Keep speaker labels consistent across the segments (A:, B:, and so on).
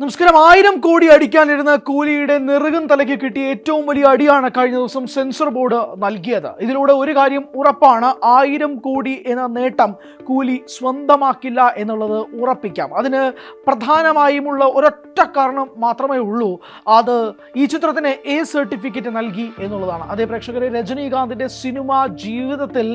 A: നമസ്കാരം. 1000 കോടി അടിക്കാനിരുന്ന കൂലിയുടെ നെറുകും തലയ്ക്ക് കിട്ടിയ ഏറ്റവും വലിയ അടിയാണ് കഴിഞ്ഞ ദിവസം സെൻസർ ബോർഡ് നൽകിയത്. ഇതിലൂടെ ഒരു കാര്യം ഉറപ്പാണ്, 1000 കോടി എന്ന നേട്ടം കൂലി സ്വന്തമാക്കില്ല എന്നുള്ളത് ഉറപ്പിക്കാം. അതിന് പ്രധാനമായുമുള്ള ഒരൊറ്റ കാരണം മാത്രമേ ഉള്ളൂ, അത് ഈ ചിത്രത്തിന് എ സർട്ടിഫിക്കറ്റ് നൽകി എന്നുള്ളതാണ്. അതേ പ്രേക്ഷകരെ, രജനീകാന്തിന്റെ സിനിമ ജീവിതത്തിൽ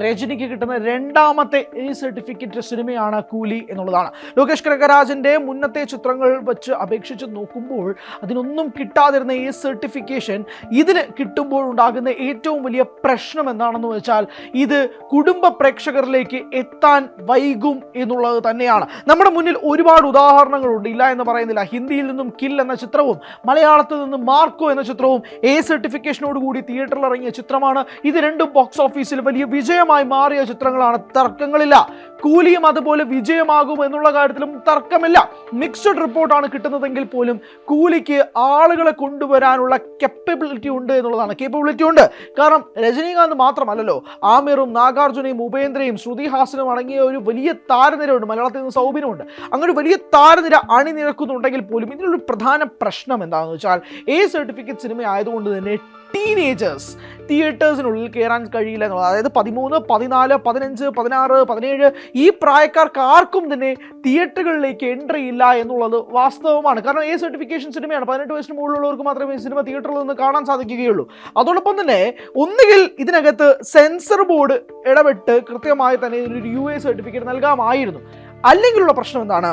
A: രജനിക്ക് കിട്ടുന്ന രണ്ടാമത്തെ എ സർട്ടിഫിക്കറ്റ് സിനിമയാണ് കൂലി എന്നുള്ളതാണ്. ലോകേഷ് കനകരാജിന്റെ മുന്നത്തെ ചിത്രങ്ങൾ വെച്ച് അപേക്ഷിച്ച് നോക്കുമ്പോൾ അതിനൊന്നും കിട്ടാതിരുന്ന ഈ സർട്ടിഫിക്കേഷൻ ഇതിന് കിട്ടുമ്പോൾ ഉണ്ടാകുന്ന ഏറ്റവും വലിയ പ്രശ്നം എന്താണെന്ന് വെച്ചാൽ, ഇത് കുടുംബ പ്രേക്ഷകരിലേക്ക് എത്താൻ വൈകും എന്നുള്ളത് തന്നെയാണ്. നമ്മുടെ മുന്നിൽ ഒരുപാട് ഉദാഹരണങ്ങളുണ്ട്, ഇല്ല എന്ന് പറയുന്നില്ല. ഹിന്ദിയിൽ നിന്നും കിൽ എന്ന ചിത്രവും മലയാളത്തിൽ നിന്നും മാർക്കോ എന്ന ചിത്രവും എ സർട്ടിഫിക്കേഷനോട് കൂടി തിയേറ്ററിൽ ഇറങ്ങിയ ചിത്രമാണ്. ഇത് രണ്ടും ബോക്സ് ഓഫീസിൽ വലിയ വിജയമായി മാറിയ ചിത്രങ്ങളാണ്, തർക്കങ്ങളില്ല. കൂലിയും അതുപോലെ വിജയമാകും എന്നുള്ള കാര്യത്തിലും തർക്കമില്ല. മിക്സഡ് റിപ്പോർട്ടാണ് കിട്ടുന്നതെങ്കിൽ പോലും കൂലിക്ക് ആളുകളെ കൊണ്ടുവരാനുള്ള കേപ്പബിലിറ്റി ഉണ്ട് എന്നുള്ളതാണ്. കേപ്പബിലിറ്റി ഉണ്ട്, കാരണം രജനീകാന്ത് മാത്രമല്ലല്ലോ, ആമിറും നാഗാർജുനയും ഉപേന്ദ്രയും ശ്രുതി ഹാസനും അടങ്ങിയ ഒരു വലിയ താരനിരയുണ്ട്. മലയാളത്തിൽ നിന്ന് സൗബിനുണ്ട്. അങ്ങനെ ഒരു വലിയ താരനിര അണിനിരക്കുന്നുണ്ടെങ്കിൽ പോലും ഇതിനൊരു പ്രധാന പ്രശ്നം എന്താണെന്ന് വെച്ചാൽ, എ സർട്ടിഫിക്കറ്റ് സിനിമ ആയതുകൊണ്ട് തന്നെ ടീനേജേഴ്സ് തിയേറ്റേഴ്സിനുള്ളിൽ കയറാൻ കഴിയില്ല എന്നുള്ളത്. അതായത് 13, 14, 15, 16, 17 ഈ പ്രായക്കാർക്ക് ആർക്കും തന്നെ തിയേറ്ററുകളിലേക്ക് എൻട്രി ഇല്ല എന്നുള്ളത് വാസ്തവമാണ്. കാരണം എ സർട്ടിഫിക്കേഷൻ സിനിമയാണ്, 18 വയസ്സിന് മുകളിലുള്ളവർക്ക് മാത്രമേ സിനിമ തിയേറ്ററിൽ നിന്ന് കാണാൻ സാധിക്കുകയുള്ളൂ. അതോടൊപ്പം തന്നെ ഒന്നുകിൽ ഇതിനകത്ത് സെൻസർ ബോർഡ് ഇടപെട്ട് കൃത്യമായി തന്നെ ഇതിനൊരു UA സർട്ടിഫിക്കറ്റ് നൽകാമായിരുന്നു. അല്ലെങ്കിലുള്ള പ്രശ്നം എന്താണ്,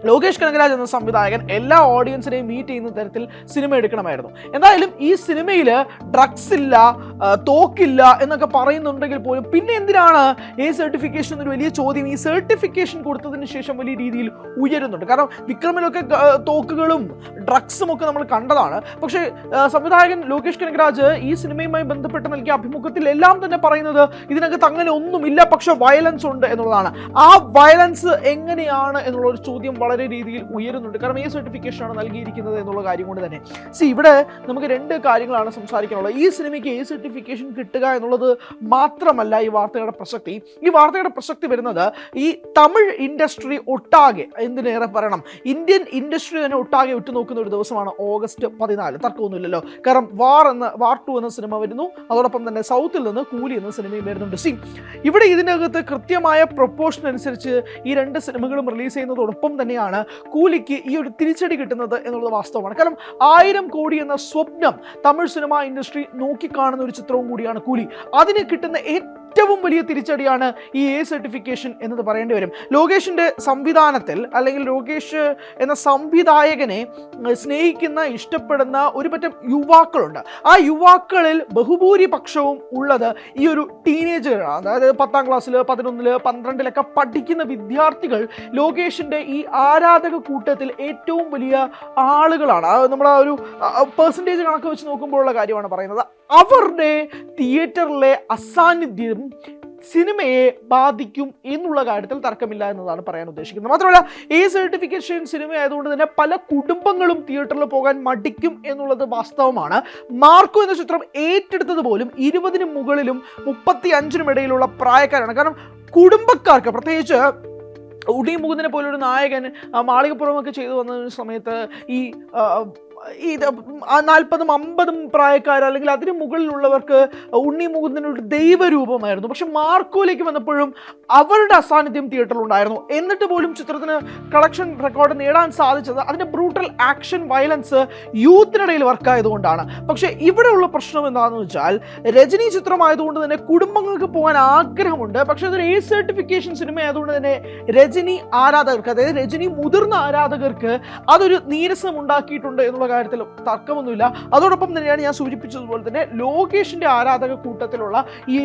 A: ലോകേഷ് കനകരാജ് എന്ന സംവിധായകൻ എല്ലാ ഓഡിയൻസിനെയും മീറ്റ് ചെയ്യുന്ന തരത്തിൽ സിനിമ എടുക്കണമായിരുന്നു. എന്തായാലും ഈ സിനിമയിൽ ഡ്രഗ്സ് ഇല്ല, തോക്കില്ല എന്നൊക്കെ പറയുന്നുണ്ടെങ്കിൽ പോലും പിന്നെ എന്തിനാണ് എ സർട്ടിഫിക്കേഷൻ എന്നൊരു വലിയ ചോദ്യം ഈ സർട്ടിഫിക്കേഷൻ കൊടുത്തതിന് ശേഷം വലിയ രീതിയിൽ ഉയരുന്നുണ്ട്. കാരണം വിക്രമിലൊക്കെ തോക്കുകളും ഡ്രഗ്സും ഒക്കെ നമ്മൾ കണ്ടതാണ്. പക്ഷേ സംവിധായകൻ ലോകേഷ് കനകരാജ് ഈ സിനിമയുമായി ബന്ധപ്പെട്ട് നൽകിയ അഭിമുഖത്തിൽ എല്ലാം തന്നെ പറയുന്നത് ഇതിനകത്ത് അങ്ങനെ ഒന്നുമില്ല, പക്ഷെ വയലൻസ് ഉണ്ട് എന്നുള്ളതാണ്. ആ വയലൻസ് എങ്ങനെയാണ് എന്നുള്ള ഒരു ചോദ്യം വളരെ രീതിയിൽ ഉയരുന്നുണ്ട്. കാരണം ഈ സർട്ടിഫിക്കേഷനാണ് നൽകിയിരിക്കുന്നത് എന്നുള്ള കാര്യം കൊണ്ട് തന്നെ. ഇവിടെ നമുക്ക് രണ്ട് കാര്യങ്ങളാണ് സംസാരിക്കാനുള്ളത്. ഈ സിനിമയ്ക്ക് എ സർട്ടിഫിക്കേഷൻ കിട്ടുക എന്നുള്ളത് മാത്രമല്ല ഈ വാർത്തയുടെ പ്രസക്തി. ഈ വാർത്തയുടെ പ്രസക്തി വരുന്നത് ഈ തമിഴ് ഇൻഡസ്ട്രി ഒട്ടാകെ, എന്തിനേറെ പറയണം, ഇന്ത്യൻ ഇൻഡസ്ട്രി തന്നെ ഒട്ടാകെ ഉറ്റുനോക്കുന്ന ഒരു ദിവസമാണ് ഓഗസ്റ്റ് 14. തർക്കമൊന്നുമില്ലല്ലോ. കാരണം വാർ 2 എന്ന സിനിമ വരുന്നു, അതോടൊപ്പം തന്നെ സൗത്തിൽ നിന്ന് കൂലി എന്ന സിനിമയും വരുന്നുണ്ട്. ഇവിടെ ഇതിനകത്ത് കൃത്യമായ പ്രൊപ്പോർഷൻ അനുസരിച്ച് ഈ രണ്ട് സിനിമകളും റിലീസ് ചെയ്യുന്നതോടൊപ്പം തന്നെയാണ് കൂലിക്ക് ഈ ഒരു തിരിച്ചടി കിട്ടുന്നത് എന്നുള്ളത് വാസ്തവമാണ്. കാരണം 1000 കോടി എന്ന സ്വപ്നം തമിഴ് സിനിമ ഇൻഡസ്ട്രി നോക്കിക്കാണുന്ന ഒരു ചിത്രവും കൂടിയാണ് കൂലി. അതിന് കിട്ടുന്ന ഏറ്റവും വലിയ തിരിച്ചടിയാണ് ഈ എ സർട്ടിഫിക്കേഷൻ എന്നത് പറയേണ്ടി വരും. ലോകേഷിന്റെ സംവിധാനത്തിൽ, അല്ലെങ്കിൽ ലോകേഷ് എന്ന സംവിധായകനെ സ്നേഹിക്കുന്ന, ഇഷ്ടപ്പെടുന്ന ഒരു പറ്റം യുവാക്കളുണ്ട്. ആ യുവാക്കളിൽ ബഹുഭൂരിപക്ഷവും ഉള്ളത് ഈ ഒരു ടീനേജറാണ്. അതായത് 10ാം ക്ലാസ്സിൽ, 11, 12 പഠിക്കുന്ന വിദ്യാർത്ഥികൾ ലോകേഷിന്റെ ഈ ആരാധക കൂട്ടത്തിൽ ഏറ്റവും വലിയ ആളുകളാണ്. നമ്മൾ ആ ഒരു പെർസെൻറ്റേജ് കണക്ക് വെച്ച് നോക്കുമ്പോഴുള്ള കാര്യമാണ് പറയുന്നത്. അവരുടെ തിയേറ്ററിലെ അസാന്നിധ്യം സിനിമയെ ബാധിക്കും എന്നുള്ള കാര്യത്തിൽ തർക്കമില്ല എന്നതാണ് പറയാൻ ഉദ്ദേശിക്കുന്നത്. മാത്രമല്ല എ സർട്ടിഫിക്കേഷൻ സിനിമ ആയതുകൊണ്ട് തന്നെ പല കുടുംബങ്ങളും തിയേറ്ററിൽ പോകാൻ മടിക്കും എന്നുള്ളത് വാസ്തവമാണ്. മാർക്കോ എന്ന ചിത്രം ഏറ്റെടുത്തത് പോലും 20-ന് മുകളിലും 35-നും ഇടയിലുള്ള പ്രായക്കാരാണ്. കാരണം കുടുംബക്കാർക്ക്, പ്രത്യേകിച്ച് ഉണ്ണി മുകുന്ദനെ പോലൊരു നായകൻ മാളികപ്പുറമൊക്കെ ചെയ്തു വന്ന സമയത്ത് ഈ 40-50 പ്രായക്കാർ അല്ലെങ്കിൽ അതിന് മുകളിലുള്ളവർക്ക് ഉണ്ണി മുകുന്ദനൊരു ദൈവരൂപമായിരുന്നു. പക്ഷെ മാർക്കോയിലേക്ക് വന്നപ്പോഴും അവരുടെ അസാന്നിധ്യം തിയേറ്ററിൽ ഉണ്ടായിരുന്നു. എന്നിട്ട് പോലും ചിത്രത്തിന് കളക്ഷൻ റെക്കോർഡ് നേടാൻ സാധിച്ചത് അതിൻ്റെ ബ്രൂട്ടൽ ആക്ഷൻ വയലൻസ് യൂത്തിനിടയിൽ വർക്കായതുകൊണ്ടാണ്. പക്ഷേ ഇവിടെയുള്ള പ്രശ്നം എന്താണെന്ന് വെച്ചാൽ, രജനി ചിത്രമായതുകൊണ്ട് തന്നെ കുടുംബങ്ങൾക്ക് പോകാൻ ആഗ്രഹമുണ്ട്. പക്ഷേ അതൊരു എ സർട്ടിഫിക്കേഷൻ സിനിമ ആയതുകൊണ്ട് തന്നെ രജനി ആരാധകർക്ക്, അതായത് രജനി മുതിർന്ന ആരാധകർക്ക് അതൊരു നീരസം ഉണ്ടാക്കിയിട്ടുണ്ട് എന്നുള്ള കാര്യത്തിൽ തർക്കമൊന്നുമില്ല. അതോടൊപ്പം തന്നെയാണ് ഞാൻ സൂചിപ്പിച്ചതുപോലെ തന്നെ ലോകേഷിന്റെ ആരാധക കൂട്ടത്തിലുള്ള ഈ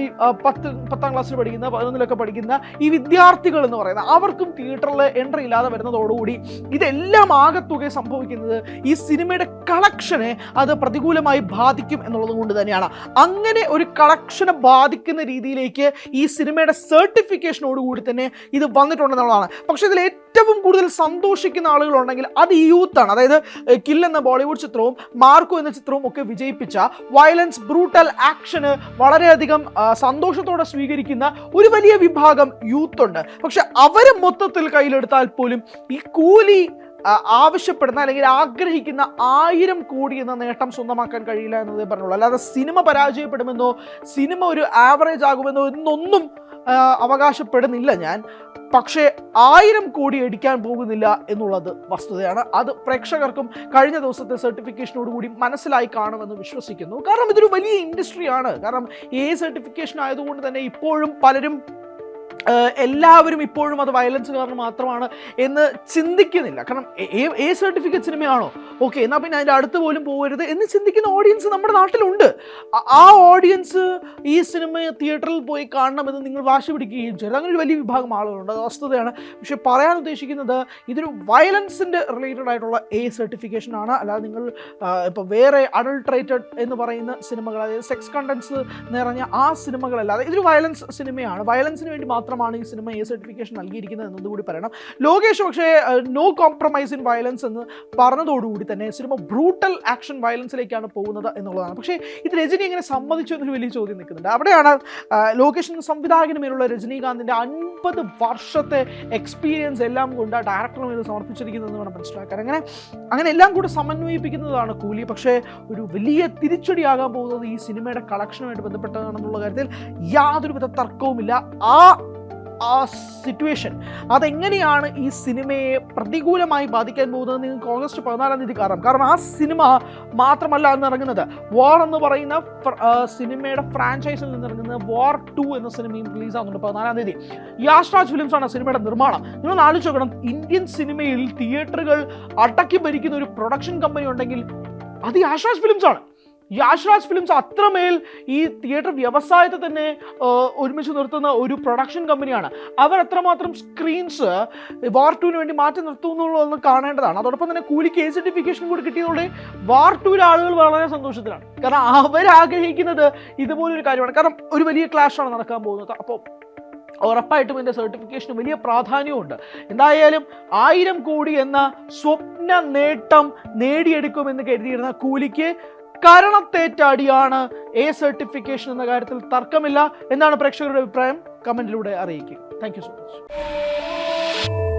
A: 10ാം ക്ലാസ്സിൽ പഠിക്കുന്ന, 11-ലൊക്കെ പഠിക്കുന്ന ഈ വിദ്യാർത്ഥികൾ എന്ന് പറയുന്നത്, അവർക്കും തിയേറ്ററിൽ എൻട്രി ഇല്ലാതെ വരുന്നതോടുകൂടി ഇതെല്ലാം ആകത്തുക സംഭവിക്കുന്നത് ഈ സിനിമയുടെ കളക്ഷനെ അത് പ്രതികൂലമായി ബാധിക്കും എന്നുള്ളത് കൊണ്ട് തന്നെയാണ്. അങ്ങനെ ഒരു കളക്ഷനെ ബാധിക്കുന്ന രീതിയിലേക്ക് ഈ സിനിമയുടെ സർട്ടിഫിക്കേഷനോടുകൂടി തന്നെ ഇത് വന്നിട്ടുണ്ടെന്നുള്ളതാണ്. പക്ഷേ ഇതിൽ ഏറ്റവും കൂടുതൽ സന്തോഷിക്കുന്ന ആളുകളുണ്ടെങ്കിൽ അത് ഈ യൂത്താണ്. അതായത് കിൽ എന്ന ബോളിവുഡ് ചിത്രവും മാർക്കോ എന്ന ചിത്രവും ഒക്കെ വിജയിപ്പിച്ച വയലൻസ്, ബ്രൂട്ടൽ ആക്ഷന് വളരെയധികം സന്തോഷത്തോടെ സ്വീകരിക്കുന്ന ഒരു വലിയ വിഭാഗം യൂത്ത് ഉണ്ട്. പക്ഷെ അവരെ മൊത്തത്തിൽ കയ്യിലെടുത്താൽ പോലും ഈ കൂലി ആവശ്യപ്പെടുന്ന അല്ലെങ്കിൽ ആഗ്രഹിക്കുന്ന 1000 കോടി എന്ന നേട്ടം സ്വന്തമാക്കാൻ കഴിയില്ല എന്നതേ പറഞ്ഞുള്ളൂ. അല്ലാതെ സിനിമ പരാജയപ്പെടുമെന്നോ സിനിമ ഒരു ആവറേജ് ആകുമെന്നോ എന്നൊന്നും അവകാശപ്പെടുന്നില്ല ഞാൻ. പക്ഷേ 1000 കോടി അടിക്കാൻ പോകുന്നില്ല എന്നുള്ളത് വസ്തുതയാണ്. അത് പ്രേക്ഷകർക്കും കഴിഞ്ഞ ദിവസത്തെ സർട്ടിഫിക്കേഷനോടുകൂടി മനസ്സിലായി കാണുമെന്ന് വിശ്വസിക്കുന്നു. കാരണം ഇതൊരു വലിയ ഇൻഡസ്ട്രിയാണ്. കാരണം സർട്ടിഫിക്കേഷൻ ആയതുകൊണ്ട് തന്നെ ഇപ്പോഴും പലരും എല്ലാവരും ഇപ്പോഴും അത് വയലൻസ് കാരണം മാത്രമാണ് എന്ന് ചിന്തിക്കുന്നില്ല. കാരണം സർട്ടിഫിക്കറ്റ് സിനിമയാണോ, ഓക്കെ എന്നാൽ പിന്നെ അതിൻ്റെ അടുത്ത് പോലും പോകരുത് എന്ന് ചിന്തിക്കുന്ന ഓഡിയൻസ് നമ്മുടെ നാട്ടിലുണ്ട്. ആ ഓഡിയൻസ് ഈ സിനിമ തിയേറ്ററിൽ പോയി കാണണമെന്ന് നിങ്ങൾ വാശി പിടിക്കുകയും ചെയ്തു. അങ്ങനെ ഒരു വലിയ വിഭാഗം ആളുകളുണ്ട്, അത് വസ്തുതയാണ്. പക്ഷെ പറയാൻ ഉദ്ദേശിക്കുന്നത് ഇതൊരു വയലൻസിൻ്റെ റിലേറ്റഡ് ആയിട്ടുള്ള സർട്ടിഫിക്കേഷൻ ആണ്. അല്ലാതെ നിങ്ങൾ ഇപ്പോൾ വേറെ അഡൾട്രേറ്റഡ് എന്ന് പറയുന്ന സിനിമകൾ, അതായത് സെക്സ് കണ്ടൻസ് നിറഞ്ഞ ആ സിനിമകളല്ലാതെ ഇതൊരു വയലൻസ് സിനിമയാണ്. വയലൻസിന് വേണ്ടി മാത്രമാണ് ഈ സിനിമ സർട്ടിഫിക്കേഷൻ നൽകിയിരിക്കുന്നത് എന്നതുകൂടി പറയണം. ലോകേഷ് പക്ഷേ നോ കോംപ്രമൈസ് ഇൻ വയലൻസ് എന്ന് പറഞ്ഞതോടുകൂടി തന്നെ സിനിമ ബ്രൂട്ടൽ ആക്ഷൻ വയലൻസിലേക്കാണ് പോകുന്നത് എന്നുള്ളതാണ്. പക്ഷേ ഇത് രജനി എങ്ങനെ സമ്മതിച്ചു എന്നൊരു വലിയ ചോദ്യം നിൽക്കുന്നുണ്ട്. അവിടെയാണ് ലോകേഷ് എന്ന സംവിധായകന് മേലുള്ള രജനീകാന്തിൻ്റെ 50 വർഷത്തെ എക്സ്പീരിയൻസ് എല്ലാം കൊണ്ട് ഡയറക്ടറിന് മേൽ സമർപ്പിച്ചിരിക്കുന്നതെന്ന് വേണം മനസ്സിലാക്കാൻ. അങ്ങനെ എല്ലാം കൂടെ സമന്വയിപ്പിക്കുന്നതാണ് കൂലി. പക്ഷേ ഒരു വലിയ തിരിച്ചടിയാകാൻ പോകുന്നത് ഈ സിനിമയുടെ കളക്ഷനുമായിട്ട് ബന്ധപ്പെട്ടതാണെന്നുള്ള കാര്യത്തിൽ യാതൊരുവിധ തർക്കവുമില്ല. ആ സിറ്റുവേഷൻ അതെങ്ങനെയാണ് ഈ സിനിമയെ പ്രതികൂലമായി ബാധിക്കാൻ പോകുന്നത് നിങ്ങൾക്ക് ഓഗസ്റ്റ് 14 കാണാം. കാരണം ആ സിനിമ മാത്രമല്ല അന്ന് ഇറങ്ങുന്നത്, വാർ എന്ന് പറയുന്ന സിനിമയുടെ ഫ്രാഞ്ചൈസിൽ നിന്ന് ഇറങ്ങുന്നത് വാർ 2 എന്ന സിനിമയും റിലീസാകുന്നുണ്ട് 14 യാഷ്രാജ് ഫിലിംസ് ആണ് സിനിമയുടെ നിർമ്മാണം. നിങ്ങൾ ആലോചിച്ച് നോക്കണം, ഇന്ത്യൻ സിനിമയിൽ തിയേറ്ററുകൾ അടക്കി ഭരിക്കുന്ന ഒരു പ്രൊഡക്ഷൻ കമ്പനി ഉണ്ടെങ്കിൽ അത് യാഷ്രാജ് ഫിലിംസ് ആണ്. യാഷ്രാജ് ഫിലിംസ് അത്രമേൽ ഈ തിയേറ്റർ വ്യവസായത്തെ തന്നെ ഒരുമിച്ച് നിർത്തുന്ന ഒരു പ്രൊഡക്ഷൻ കമ്പനിയാണ്. അവർ എത്രമാത്രം സ്ക്രീൻസ് വാർ 2-ന് വേണ്ടി മാറ്റി നിർത്തുന്നുള്ളതെന്ന് കാണേണ്ടതാണ്. അതോടൊപ്പം തന്നെ കൂലിക്ക് സർട്ടിഫിക്കേഷൻ കൂടി കിട്ടിയതോടെ വാർ 2-ലെ ആളുകൾ വളരെ സന്തോഷത്തിലാണ്. കാരണം അവരാഗ്രഹിക്കുന്നത് ഇതുപോലൊരു കാര്യമാണ്. കാരണം ഒരു വലിയ ക്ലാഷാണ് നടക്കാൻ പോകുന്നത്. അപ്പോൾ ഉറപ്പായിട്ടും ഇതിൻ്റെ സർട്ടിഫിക്കേഷന് വലിയ പ്രാധാന്യമുണ്ട്. എന്തായാലും 1000 കോടി എന്ന സ്വപ്ന നേട്ടം നേടിയെടുക്കുമെന്ന് കരുതിയിരുന്ന കൂലിക്ക് കരണത്തേറ്റ അടിയാണ് സർട്ടിഫിക്കേഷൻ എന്ന കാര്യത്തിൽ തർക്കമില്ല. എന്താണ് പ്രേക്ഷകരുടെ അഭിപ്രായം? കമന്റിലൂടെ അറിയിക്കുക. Thank you so much.